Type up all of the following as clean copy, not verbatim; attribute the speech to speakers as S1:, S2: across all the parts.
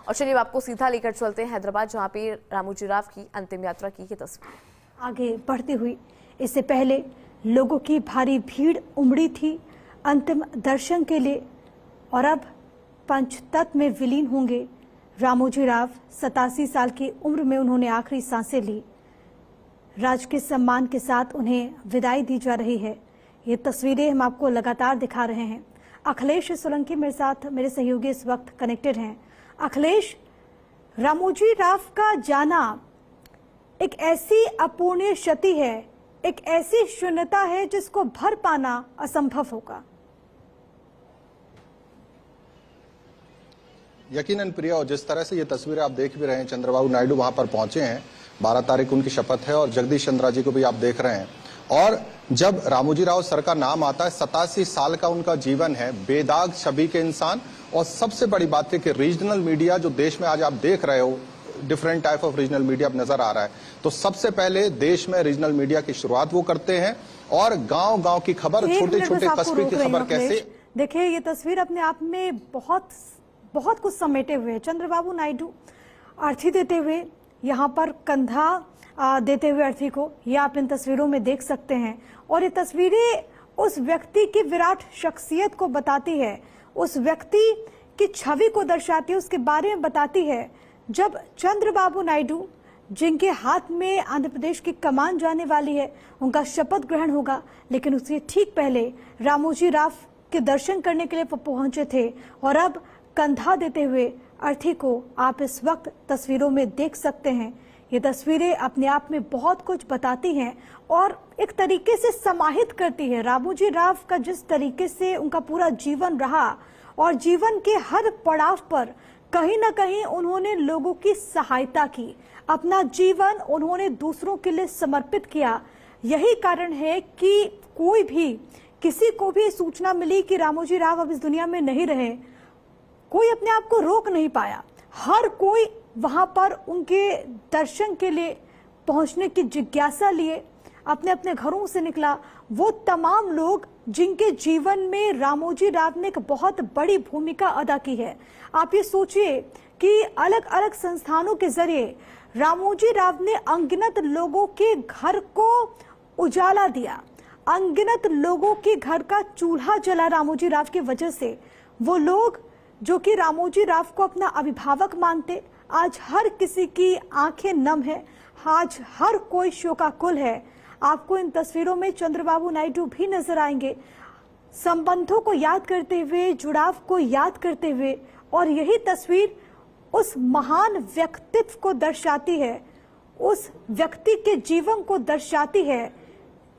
S1: और चलिए आपको सीधा लेकर चलते हैं हैदराबाद, जहां पे रामोजी राव की अंतिम यात्रा की ये तस्वीर
S2: आगे बढ़ती हुई। इससे पहले लोगों की भारी भीड़ उमड़ी थी अंतिम दर्शन के लिए और अब पंचतत्व में विलीन होंगे रामोजी राव। 87 साल की उम्र में उन्होंने आखिरी सांसें ली। राजकीय सम्मान के साथ उन्हें विदाई दी जा रही है। ये तस्वीरें हम आपको लगातार दिखा रहे हैं। अखिलेश सोलंकी मेरे साथ, मेरे सहयोगी इस वक्त कनेक्टेड हैं। अखिलेश, रामोजी राव का जाना एक ऐसी अपूर्णीय क्षति है, एक ऐसी शून्यता है जिसको भर पाना असंभव होगा।
S3: यकीनन प्रिया, और जिस तरह से ये तस्वीरें आप देख भी रहे हैं, चंद्रबाबू नायडू वहां पर पहुंचे हैं। 12 तारीख उनकी शपथ है और जगदीश चंद्रा जी को भी आप देख रहे हैं। और जब रामोजी राव सर का नाम आता है, 87 साल का उनका जीवन है, बेदाग छवि के इंसान। और सबसे बड़ी बात है कि रीजनल मीडिया जो देश में आज आप देख रहे हो, different type of regional media नजर आ रहा है, तो सबसे पहले देश में रीजनल मीडिया की शुरुआत वो करते हैं। और गांव गांव की खबर, छोटे छोटे कस्बे की खबर कैसे।
S2: देखिए, ये तस्वीर अपने आप में बहुत कुछ समेटे हुए है। चंद्रबाबू नायडू अर्थी देते हुए, यहाँ पर कंधा देते हुए अर्थी को, ये आप इन तस्वीरों में देख सकते हैं। और ये तस्वीरें उस व्यक्ति की विराट शख्सियत को बताती है, उस व्यक्ति की छवि को दर्शाती है, उसके बारे में बताती है। जब चंद्रबाबू नायडू, जिनके हाथ में आंध्र प्रदेश की कमान जाने वाली है, उनका शपथ ग्रहण होगा, लेकिन उसके ठीक पहले रामोजी राव के दर्शन करने के लिए पहुंचे थे। और अब कंधा देते हुए अर्थी को आप इस वक्त तस्वीरों में देख सकते हैं। ये तस्वीरें अपने आप में बहुत कुछ बताती हैं और एक तरीके से समाहित करती है रामोजी राव का, जिस तरीके से उनका पूरा जीवन रहा और जीवन के हर पड़ाव पर कहीं ना कहीं उन्होंने लोगों की सहायता की, अपना जीवन उन्होंने दूसरों के लिए समर्पित किया। यही कारण है कि कोई भी, किसी को भी सूचना मिली कि रामोजी राव अब इस दुनिया में नहीं रहे, कोई अपने आप को रोक नहीं पाया। हर कोई वहां पर उनके दर्शन के लिए पहुंचने की जिज्ञासा लिए अपने अपने घरों से निकला। वो तमाम लोग जिनके जीवन में रामोजी राव ने एक बहुत बड़ी भूमिका अदा की है। आप ये सोचिए कि अलग अलग संस्थानों के जरिए रामोजी राव ने अनगिनत लोगों के घर को उजाला दिया, अनगिनत लोगों के घर का चूल्हा जला रामोजी राव की वजह से। वो लोग जो कि रामोजी राव को अपना अभिभावक मानते, आज हर किसी की आंखें नम है, आज हर कोई शोकाकुल है। आपको इन तस्वीरों में चंद्रबाबू नायडू भी नजर आएंगे, संबंधों को याद करते हुए, जुड़ाव को याद करते हुए। और यही तस्वीर उस महान व्यक्तित्व को दर्शाती है, उस व्यक्ति के जीवन को दर्शाती है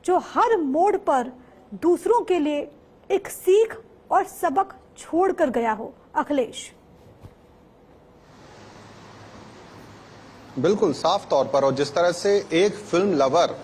S2: जो हर मोड़ पर दूसरों के लिए एक सीख और सबक छोड़कर गया हो। अखिलेश,
S3: बिल्कुल साफ तौर पर, और जिस तरह से एक फिल्म लवर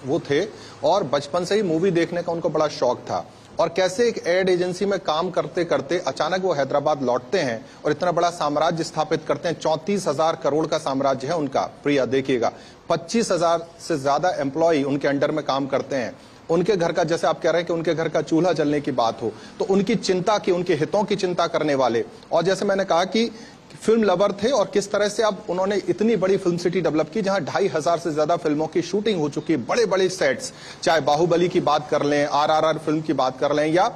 S3: वो थे और बचपन से ही मूवी देखने का उनको बड़ा शौक था, और कैसे एक एड एजेंसी में काम करते करते अचानक वो हैदराबाद लौटते हैं और इतना बड़ा साम्राज्य स्थापित करते हैं। 34,000 करोड़ का साम्राज्य है उनका। प्रिया, देखिएगा, 25,000 से ज्यादा एम्प्लॉय उनके अंडर में काम करते हैं। उनके घर का, जैसे आप कह रहे हैं कि उनके घर का चूल्हा जलने की बात हो, तो उनकी चिंता की, उनके हितों की चिंता करने वाले। और जैसे मैंने कहा कि फिल्म लवर थे, और किस तरह से अब उन्होंने इतनी बड़ी फिल्म सिटी डेवलप की जहां 2,500 से ज्यादा फिल्मों की शूटिंग हो चुकी है। बड़े बड़े सेट्स, चाहे बाहुबली की बात कर लें, RRR फिल्म की बात कर लें, या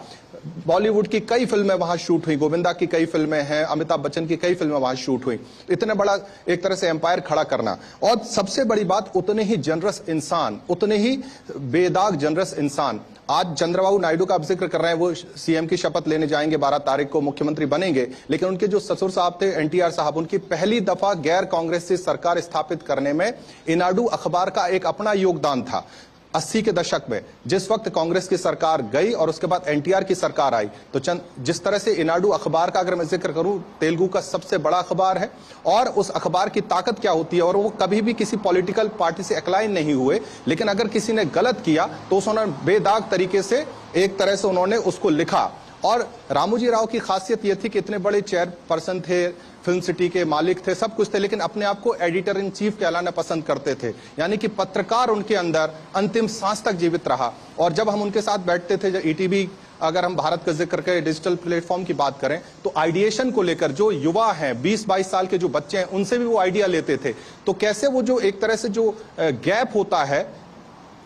S3: बॉलीवुड की कई फिल्में वहां शूट हुई, गोविंदा की कई फिल्में हैं, अमिताभ बच्चन की कई फिल्में वहां शूट हुई। इतने बड़ा एक तरह से एम्पायर खड़ा करना, और सबसे बड़ी बात, उतने ही जनरस इंसान, उतने ही बेदाग जनरस इंसान। आज चंद्रबाबू नायडू का आप जिक्र कर रहे हैं, वो सीएम की शपथ लेने जाएंगे, 12 तारीख को मुख्यमंत्री बनेंगे, लेकिन उनके जो ससुर साहब थे, NTR साहब, उनकी पहली दफा गैर कांग्रेसी सरकार स्थापित करने में इनाडू अखबार का एक अपना योगदान था। 80 के दशक में जिस वक्त कांग्रेस की सरकार गई और उसके बाद NTR की सरकार आई, तो जिस तरह से इनाडू अखबार का अगर मैं जिक्र करूं, तेलुगु का सबसे बड़ा अखबार है, और उस अखबार की ताकत क्या होती है, और वो कभी भी किसी पॉलिटिकल पार्टी से एक्लाइन नहीं हुए, लेकिन अगर किसी ने गलत किया तो उन्होंने बेदाग तरीके से एक तरह से उन्होंने उसको लिखा। और रामोजी राव की खासियत यह थी कि इतने बड़े चेयरपर्सन थे, फिल्म सिटी के मालिक थे, सब कुछ थे, लेकिन अपने आप को एडिटर इन चीफ कहलाना पसंद करते थे, यानी कि पत्रकार उनके अंदर अंतिम सांस तक जीवित रहा। और जब हम उनके साथ बैठते थे, जब ETV अगर हम भारत का जिक्र करें, डिजिटल प्लेटफॉर्म की बात करें, तो आइडिएशन को लेकर जो युवा हैं, 20-22 साल के जो बच्चे हैं, उनसे भी वो आइडिया लेते थे। तो कैसे वो जो एक तरह से जो गैप होता है,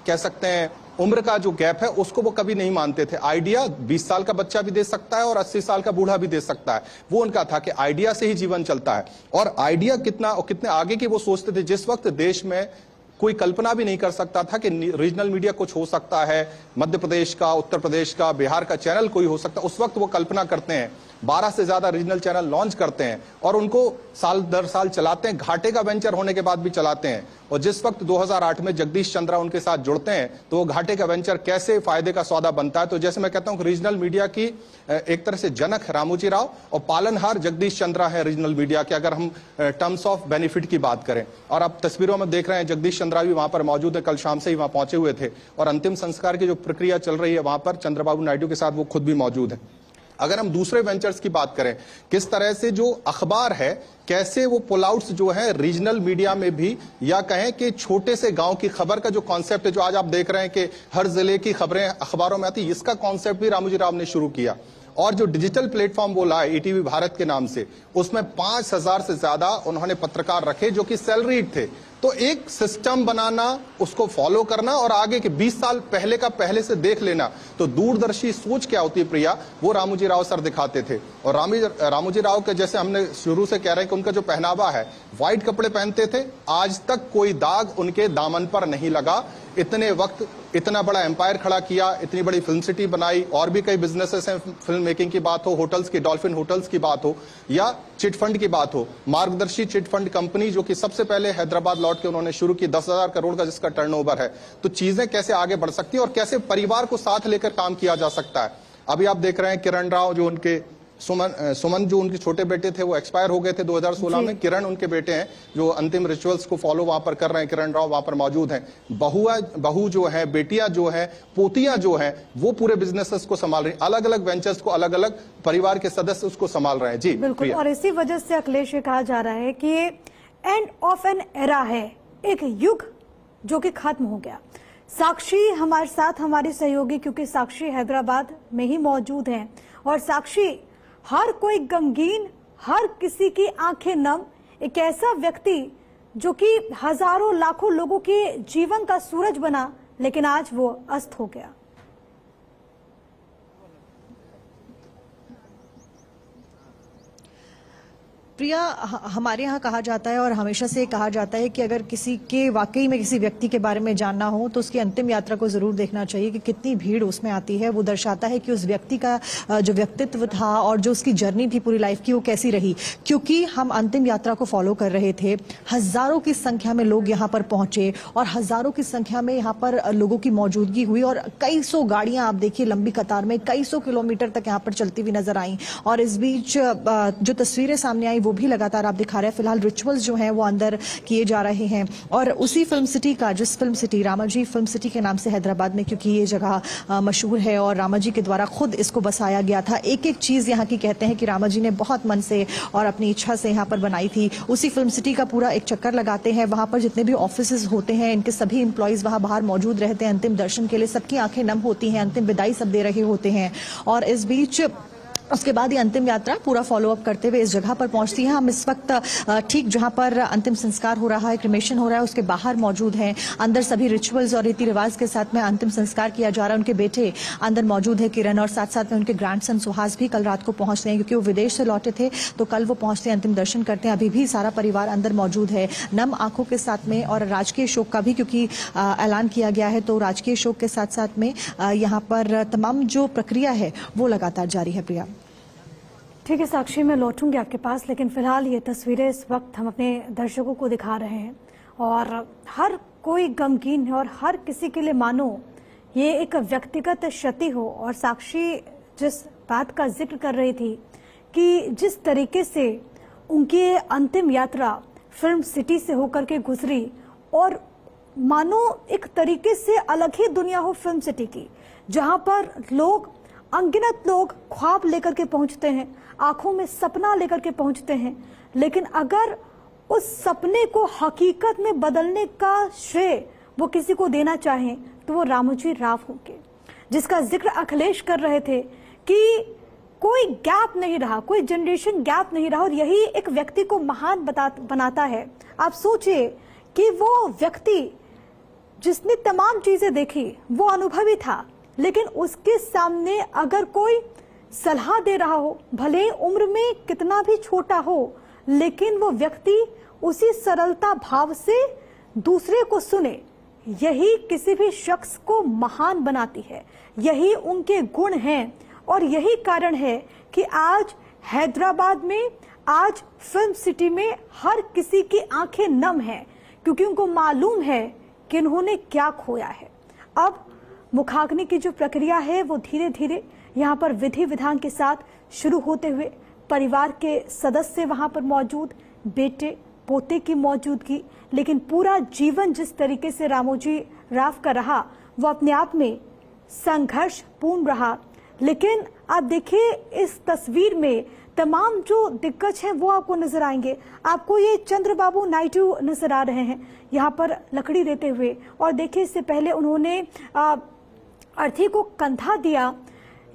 S3: कह सकते हैं उम्र का जो गैप है, उसको वो कभी नहीं मानते थे। आइडिया 20 साल का बच्चा भी दे सकता है और 80 साल का बूढ़ा भी दे सकता है। वो उनका था कि आइडिया से ही जीवन चलता है। और आइडिया कितना और कितने आगे की वो सोचते थे, जिस वक्त देश में कोई कल्पना भी नहीं कर सकता था कि रीजनल मीडिया कुछ हो सकता है, मध्य प्रदेश का, उत्तर प्रदेश का, बिहार का चैनल कोई हो सकता है, उस वक्त वो कल्पना करते हैं। 12 से ज्यादा रीजनल चैनल लॉन्च करते हैं और उनको साल दर साल चलाते हैं, घाटे का वेंचर होने के बाद भी चलाते हैं। और जिस वक्त 2008 में जगदीश चंद्रा उनके साथ जुड़ते हैं, तो वो घाटे का वेंचर कैसे फायदे का सौदा बनता है। तो जैसे मैं कहता हूं कि रीजनल मीडिया की एक तरह से जनक रामोजी राव और पालनहार जगदीश चंद्रा है रीजनल मीडिया के, अगर हम टर्म्स ऑफ बेनिफिट की बात करें। और अब तस्वीरों में देख रहे हैं जगदीश चंद्रा भी वहां पर मौजूद है, कल शाम से ही वहां पहुंचे हुए थे और अंतिम संस्कार की जो प्रक्रिया चल रही है वहां पर चंद्रबाबू नायडू के साथ वो खुद भी मौजूद है। अगर हम दूसरे वेंचर्स की बात करें, किस तरह से जो अखबार है, कैसे वो पुल आउट्स जो है रीजनल मीडिया में भी, या कहें कि छोटे से गांव की खबर का जो कॉन्सेप्ट है, जो आज आप देख रहे हैं कि हर जिले की खबरें अखबारों में आती, इसका कॉन्सेप्ट भी रामोजी राव ने शुरू किया। और जो डिजिटल प्लेटफॉर्म वो लाए ईटीवी भारत के नाम से, उसमें 5000 से ज्यादा उन्होंने पत्रकार रखे जो कि सैलरीड थे। तो एक सिस्टम बनाना, उसको फॉलो करना और आगे के 20 साल पहले का पहले से देख लेना, तो दूरदर्शी सोच क्या होती है प्रिया, वो रामोजी राव सर दिखाते थे। और रामोजी राव के जैसे हमने शुरू से कह रहे हैं कि उनका जो पहनावा है, व्हाइट कपड़े पहनते थे, आज तक कोई दाग उनके दामन पर नहीं लगा। इतने वक्त इतना बड़ा एम्पायर खड़ा किया, इतनी बड़ी फिल्म सिटी बनाई, और भी कई बिजनेसेस हैं, फिल्म मेकिंग की बात हो, होटल्स की, डॉल्फिन होटल्स की बात हो, या चिट फंड की बात हो, मार्गदर्शी चिट फंड कंपनी जो कि सबसे पहले हैदराबाद लौट के उन्होंने शुरू की, 10,000 करोड़ का जिसका टर्नओवर है। तो चीजें कैसे आगे बढ़ सकती है और कैसे परिवार को साथ लेकर काम किया जा सकता है। अभी आप देख रहे हैं किरण राव, जो उनके सुमन जो उनके छोटे बेटे थे वो एक्सपायर हो गए थे 2016 में। किरण उनके बेटे हैं जो अंतिम रिचुअल्स को फॉलो वहां पर कर रहे हैं। किरण राव वहां पर मौजूद हैं। बहू जो है, बेटियां जो है, पोतियां जो है, वो पूरे बिजनेसेस को संभाल रही हैं। अलग अलग वेंचर्स को अलग अलग परिवार के सदस्य उसको संभाल रहे हैं। जी
S2: बिल्कुल। और इसी वजह से अखिलेश, ये कहा जा रहा है कि ये एंड ऑफ एन एरा है, एक युग जो कि खत्म हो गया। साक्षी हमारे साथ, हमारी सहयोगी, क्योंकि साक्षी हैदराबाद में ही मौजूद हैं, और साक्षी हर कोई गमगीन, हर किसी की आंखें नम, एक ऐसा व्यक्ति जो कि हजारों लाखों लोगों के जीवन का सूरज बना, लेकिन आज वो अस्त हो गया।
S4: प्रिया, हमारे यहाँ कहा जाता है और हमेशा से कहा जाता है कि अगर किसी के वाकई में किसी व्यक्ति के बारे में जानना हो तो उसकी अंतिम यात्रा को जरूर देखना चाहिए कि कितनी भीड़ उसमें आती है। वो दर्शाता है कि उस व्यक्ति का जो व्यक्तित्व था और जो उसकी जर्नी थी पूरी लाइफ की, वो कैसी रही। क्योंकि हम अंतिम यात्रा को फॉलो कर रहे थे, हजारों की संख्या में लोग यहाँ पर पहुंचे और हजारों की संख्या में यहाँ पर लोगों की मौजूदगी हुई और कई सौ गाड़ियां आप देखिए लंबी कतार में कई सौ किलोमीटर तक यहाँ पर चलती हुई नजर आई। और इस बीच जो तस्वीरें सामने आई वो भी लगातार आप दिखा रहे हैं। फिलहाल रिचुअल्स जो हैं वो अंदर किए जा रहे हैं और उसी फिल्म सिटी का, जिस film city Ramaji film city के नाम से हैदराबाद में, क्योंकि ये जगह मशहूर है और रामाजी के द्वारा खुद इसको बसाया गया था। एक एक चीज यहाँ की कहते हैं कि रामाजी ने बहुत मन से और अपनी इच्छा से यहाँ पर बनाई थी। उसी फिल्म सिटी का पूरा एक चक्कर लगाते हैं। वहां पर जितने भी ऑफिस होते हैं, इनके सभी एम्प्लॉयज वहां बाहर मौजूद रहते हैं अंतिम दर्शन के लिए। सबकी आंखें नम होती हैं, अंतिम विदाई सब दे रहे होते हैं। और इस बीच उसके बाद ये अंतिम यात्रा पूरा फॉलोअप करते हुए इस जगह पर पहुंचती है। हम इस वक्त ठीक जहां पर अंतिम संस्कार हो रहा है, क्रिमेशन हो रहा है, उसके बाहर मौजूद हैं। अंदर सभी रिचुअल्स और रीति रिवाज के साथ में अंतिम संस्कार किया जा रहा है। उनके बेटे अंदर मौजूद है, किरण, और साथ साथ में उनके ग्रैंडसन सुहास भी कल रात को पहुंचते हैं, क्योंकि वो विदेश से लौटे थे तो कल वो पहुंचते हैं, अंतिम दर्शन करते हैं। अभी भी सारा परिवार अंदर मौजूद है नम आंखों के साथ में, और राजकीय शोक का भी क्योंकि ऐलान किया गया है, तो राजकीय शोक के साथ साथ में यहाँ पर तमाम जो प्रक्रिया है वो लगातार जारी है। प्रिया,
S2: ठीक है साक्षी, मैं लौटूंगी आपके पास, लेकिन फिलहाल ये तस्वीरें इस वक्त हम अपने दर्शकों को दिखा रहे हैं और हर कोई गमगीन है और हर किसी के लिए मानो ये एक व्यक्तिगत क्षति हो। और साक्षी जिस बात का जिक्र कर रही थी कि जिस तरीके से उनकी अंतिम यात्रा फिल्म सिटी से होकर के गुजरी, और मानो एक तरीके से अलग ही दुनिया हो फिल्म सिटी की, जहां पर लोग, अनगिनत लोग ख्वाब लेकर के पहुंचते हैं, आंखों में सपना लेकर के पहुंचते हैं, लेकिन अगर उस सपने को हकीकत में बदलने का श्रेय वो किसी को देना चाहें तो वो रामोजी राव होंगे, जिसका जिक्र अखिलेश कर रहे थे कि कोई गैप नहीं रहा, कोई जनरेशन गैप नहीं रहा, और यही एक व्यक्ति को महान बनाता है। आप सोचिए कि वो व्यक्ति जिसने तमाम चीजें देखी, वो अनुभवी था, लेकिन उसके सामने अगर कोई सलाह दे रहा हो, भले उम्र में कितना भी छोटा हो, लेकिन वो व्यक्ति उसी सरलता भाव से दूसरे को सुने, यही किसी भी शख्स को महान बनाती है, यही उनके गुण हैं। और यही कारण है कि आज हैदराबाद में, आज फिल्म सिटी में हर किसी की आंखें नम हैं, क्योंकि उनको मालूम है कि उन्होंने क्या खोया है। अब मुखाग्नि की जो प्रक्रिया है वो धीरे धीरे यहाँ पर विधि विधान के साथ शुरू होते हुए परिवार के सदस्य वहां पर मौजूद, बेटे पोते की मौजूदगी, लेकिन पूरा जीवन जिस तरीके से रामोजी राव का रहा वो अपने आप में संघर्षपूर्ण रहा। लेकिन आप देखिए इस तस्वीर में तमाम जो दिग्गज हैं वो आपको नजर आएंगे। आपको ये चंद्रबाबू नायडू नजर आ रहे हैं यहाँ पर लकड़ी देते हुए, और देखिए इससे पहले उन्होंने अर्थी को कंधा दिया।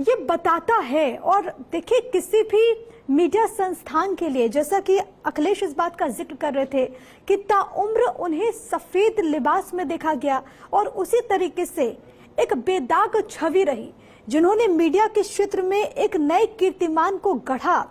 S2: ये बताता है, और देखिए किसी भी मीडिया संस्थान के लिए, जैसा कि अखिलेश इस बात का जिक्र कर रहे थे कि ताउम्र उन्हें सफेद लिबास में देखा गया, और उसी तरीके से एक बेदाग छवि रही, जिन्होंने मीडिया के क्षेत्र में एक नए कीर्तिमान को गढ़ा,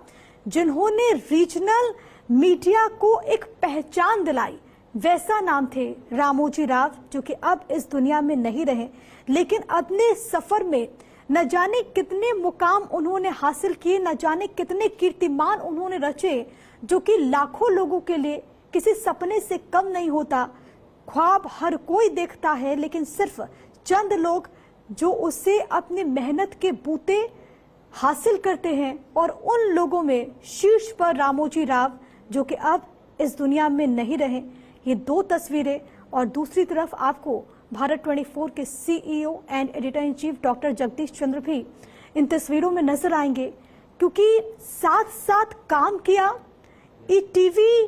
S2: जिन्होंने रीजनल मीडिया को एक पहचान दिलाई, वैसा नाम थे रामोजी राव, जो कि अब इस दुनिया में नहीं रहे। लेकिन अपने सफर में न जाने कितने मुकाम उन्होंने हासिल किए, न जाने कितने कीर्तिमान उन्होंने रचे, जो कि लाखों लोगों के लिए किसी सपने से कम नहीं होता। ख्वाब हर कोई देखता है, लेकिन सिर्फ चंद लोग जो उससे अपनी मेहनत के बूते हासिल करते हैं, और उन लोगों में शीर्ष पर रामोजी राव, जो कि अब इस दुनिया में नहीं रहे। ये दो तस्वीरें, और दूसरी तरफ आपको भारत 24 के CEO and editor in chief doctor Jagdish Chandra भी इन तस्वीरों में नजर आएंगे, क्योंकि साथ साथ काम किया। ईटीवी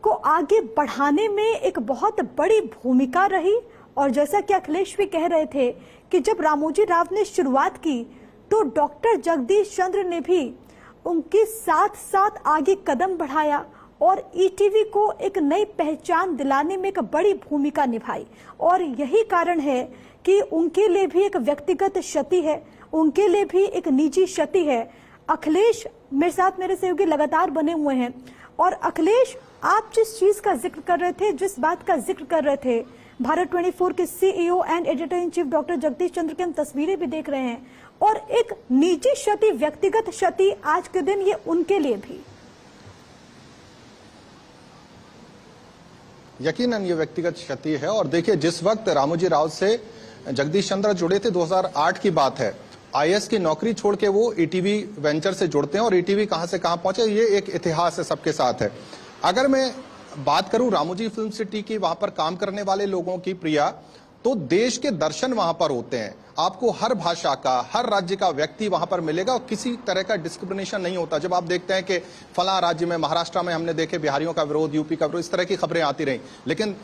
S2: को आगे बढ़ाने में एक बहुत बड़ी भूमिका रही, और जैसा कि अखिलेश भी कह रहे थे कि जब रामोजी राव ने शुरुआत की तो डॉक्टर जगदीश चंद्र ने भी उनके साथ साथ आगे कदम बढ़ाया और ईटीवी को एक नई पहचान दिलाने में एक बड़ी भूमिका निभाई। और यही कारण है कि उनके लिए भी एक व्यक्तिगत क्षति है, उनके लिए भी एक निजी क्षति है। अखिलेश मेरे साथ, मेरे सहयोगी लगातार बने हुए हैं, और अखिलेश आप जिस चीज का जिक्र कर रहे थे, जिस बात का जिक्र कर रहे थे, भारत 24 के CEO and editor in chief doctor Jagdish Chandra की हम तस्वीरें भी देख रहे हैं, और एक निजी क्षति, व्यक्तिगत क्षति आज के दिन ये उनके लिए भी।
S3: यकीनन ये व्यक्तिगत क्षति है। और देखिए, जिस वक्त रामोजी राव से जगदीश चंद्र जुड़े थे, 2008 की बात है, IAS की नौकरी छोड़ के वो ETV वेंचर से जुड़ते हैं, और ETV कहां से कहां पहुंचे, ये एक इतिहास है सबके साथ है। अगर मैं बात करूं रामोजी फिल्म सिटी की, वहां पर काम करने वाले लोगों की, प्रिया, तो देश के दर्शन वहां पर होते हैं। आपको हर भाषा का, हर राज्य का व्यक्ति वहां पर मिलेगा, और किसी तरह का डिस्क्रिमिनेशन नहीं होता। जब आप देखते हैं कि फला राज्य में, महाराष्ट्र में हमने देखे बिहारियों का विरोध, यूपी का विरोध, इस तरह की खबरें आती रही, लेकिन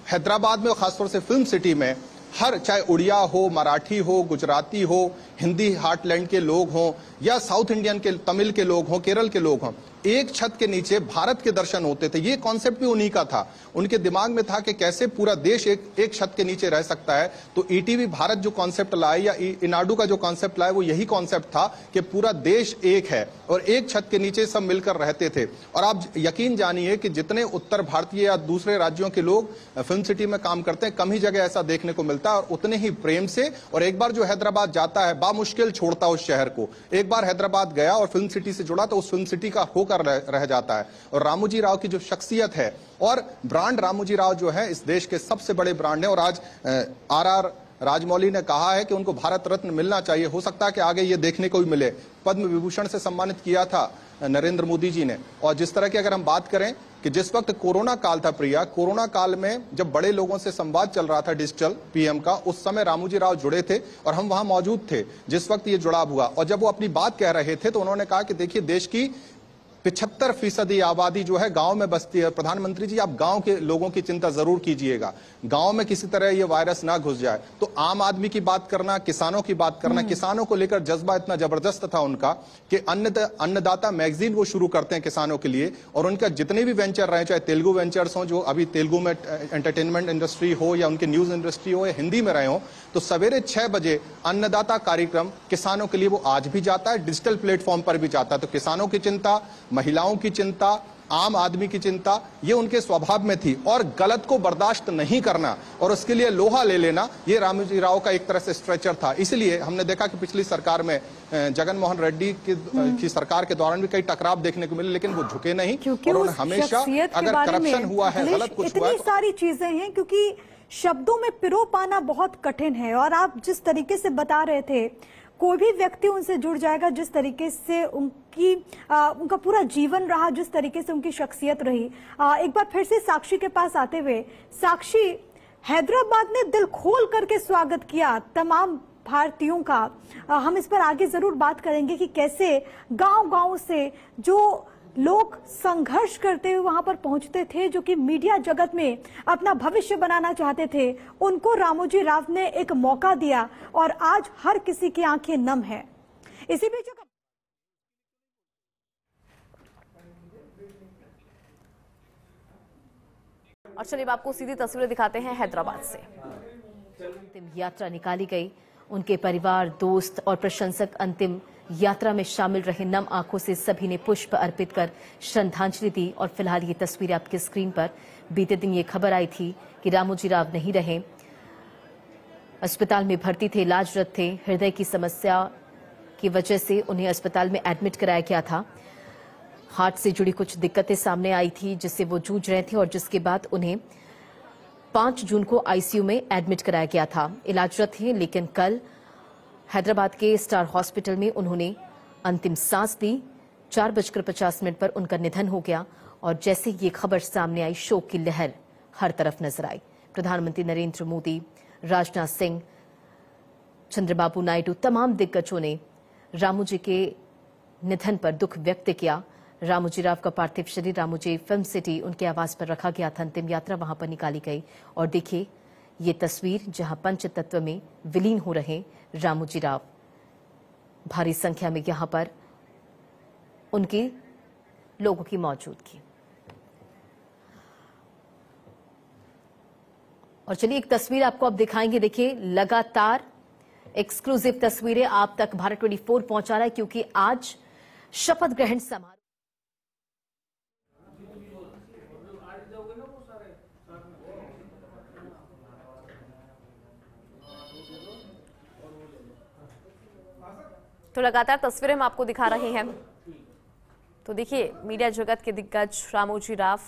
S3: हैदराबाद में, खासतौर से फिल्म सिटी में, हर, चाहे उड़िया हो, मराठी हो, गुजराती हो, हिंदी हार्टलैंड के लोग हों, या साउथ इंडियन के, तमिल के लोग हों, केरल के लोग हों, एक छत के नीचे भारत के दर्शन होते थे। ये कॉन्सेप्ट भी उन्हीं का था, उनके दिमाग में था कि कैसे पूरा देश एक छत के नीचे रह सकता है। तो ETV भारत जो कॉन्सेप्ट लाए, या इनाडू का जो कॉन्सेप्ट लाए, वो यही कॉन्सेप्ट था कि पूरा देश एक है और एक छत के नीचे सब मिलकर रहते थे। और आप यकीन जानिए कि जितने उत्तर भारतीय या दूसरे राज्यों के लोग फिल्म सिटी में काम करते हैं, कम ही जगह ऐसा देखने को मिलता है, और उतने ही प्रेम से। और एक बार जो हैदराबाद जाता है, बामुश्किल छोड़ता उस शहर को। एक बार हैदराबाद गया और फिल्म सिटी से जुड़ा, तो उस फिल्म सिटी का होकर रह जाता है। और रामोजी राव की जो शख्सियत है और ब्रांड, रामोजी राव जो है इस देश के सबसे बड़े ब्रांड है। और आज RR राजमौली ने कहा है कि उनको भारत रत्न मिलना चाहिए। हो सकता है कि आगे ये देखने को भी मिले। पद्म विभूषण से सम्मानित किया था नरेंद्र मोदी जी ने। और जिस तरह की अगर हम बात करें कि जिस वक्त कोरोना काल था, प्रिया, कोरोना काल में जब बड़े लोगों से संवाद चल रहा था डिजिटल PM का, उस समय रामोजी राव जुड़े थे और हम वहां मौजूद थे जिस वक्त ये जुड़ाव हुआ। और जब वो अपनी बात कह रहे थे तो उन्होंने कहा कि देखिए, देश की 75% आबादी जो है गांव में बसती है। प्रधानमंत्री जी, आप गांव के लोगों की चिंता जरूर कीजिएगा, गांव में किसी तरह ये वायरस ना घुस जाए। तो आम आदमी की बात करना, किसानों की बात करना, किसानों को लेकर जज्बा इतना जबरदस्त था उनका कि अन्नदाता मैगजीन वो शुरू करते हैं किसानों के लिए, और उनका जितने भी वेंचर रहे, चाहे तेलुगु वेंचर्स हो, जो अभी तेलुगु में एंटरटेनमेंट इंडस्ट्री हो या उनकी न्यूज इंडस्ट्री हो, या हिंदी में रहे हो, तो सवेरे 6 बजे अन्नदाता कार्यक्रम किसानों के लिए वो आज भी जाता है, डिजिटल प्लेटफॉर्म पर भी जाता है। तो किसानों की चिंता, महिलाओं की चिंता, आम आदमी की चिंता, ये उनके स्वभाव में थी। और गलत को बर्दाश्त नहीं करना और उसके लिए लोहा ले लेना, ये रामोजी राव का एक तरह से स्ट्रेचर था। इसलिए हमने देखा कि पिछली सरकार में जगन मोहन रेड्डी की सरकार के दौरान भी कई टकराव देखने को मिले, लेकिन वो झुके नहीं।
S2: क्योंकि
S3: और उन्होंने हमेशा, अगर करप्शन हुआ है, गलत कुछ हुआ है,
S2: इतनी सारी चीजें हैं, क्योंकि शब्दों में पिरो पाना बहुत कठिन है। और आप जिस तरीके से बता रहे थे, कोई भी व्यक्ति उनसे जुड़ जाएगा, जिस तरीके से उनका पूरा जीवन रहा, जिस तरीके से उनकी शख्सियत रही। एक बार फिर से साक्षी के पास आते हुए, साक्षी, हैदराबाद ने दिल खोल करके स्वागत किया तमाम भारतीयों का। हम इस पर आगे जरूर बात करेंगे कि कैसे गांव-गांव से जो लोग संघर्ष करते हुए वहां पर पहुंचते थे, जो कि मीडिया जगत में अपना भविष्य बनाना चाहते थे, उनको रामोजी राव ने एक मौका दिया और आज हर किसी की आंखें नम है। इसी बीच
S1: और चलिए आपको सीधी तस्वीरें दिखाते हैं हैदराबाद से।
S5: अंतिम यात्रा निकाली गई, उनके परिवार, दोस्त और प्रशंसक अंतिम यात्रा में शामिल रहे। नम आंखों से सभी ने पुष्प अर्पित कर श्रद्धांजलि दी। और फिलहाल ये तस्वीरें आपकी स्क्रीन पर। बीते दिन ये खबर आई थी कि रामोजी राव नहीं रहे, अस्पताल में भर्ती थे, इलाजरत थे। हृदय की समस्या की वजह से उन्हें अस्पताल में एडमिट कराया गया था। हार्ट से जुड़ी कुछ दिक्कतें सामने आई थी, जिससे वो जूझ रहे थे, और जिसके बाद उन्हें 5 जून को आईसीयू में एडमिट कराया गया था। इलाजरत थे, लेकिन कल हैदराबाद के स्टार हॉस्पिटल में उन्होंने अंतिम सांस दी। 4:50 पर उनका निधन हो गया। और जैसे ये खबर सामने आई, शोक की लहर हर तरफ नजर आई। प्रधानमंत्री नरेंद्र मोदी, राजनाथ सिंह, चंद्रबाबू नायडू, तमाम दिग्गजों ने रामोजी के निधन पर दुख व्यक्त किया। रामोजी राव का पार्थिव शरीर रामोजी फिल्म सिटी उनके आवास पर रखा गया था। अंतिम यात्रा वहां पर निकाली गई। और देखिए ये तस्वीर, जहां पंचतत्व में विलीन हो रहे रामोजी राव। भारी संख्या में यहां पर उनके लोगों की मौजूदगी। और चलिए एक तस्वीर आपको अब दिखाएंगे। देखिए, लगातार एक्सक्लूसिव तस्वीरें आप तक भारत 24 पहुंचा रहा है, क्योंकि आज शपथ ग्रहण समारोह।
S1: तो लगातार तस्वीरें हम आपको दिखा रहे हैं। तो देखिए, मीडिया जगत के दिग्गज रामोजी राव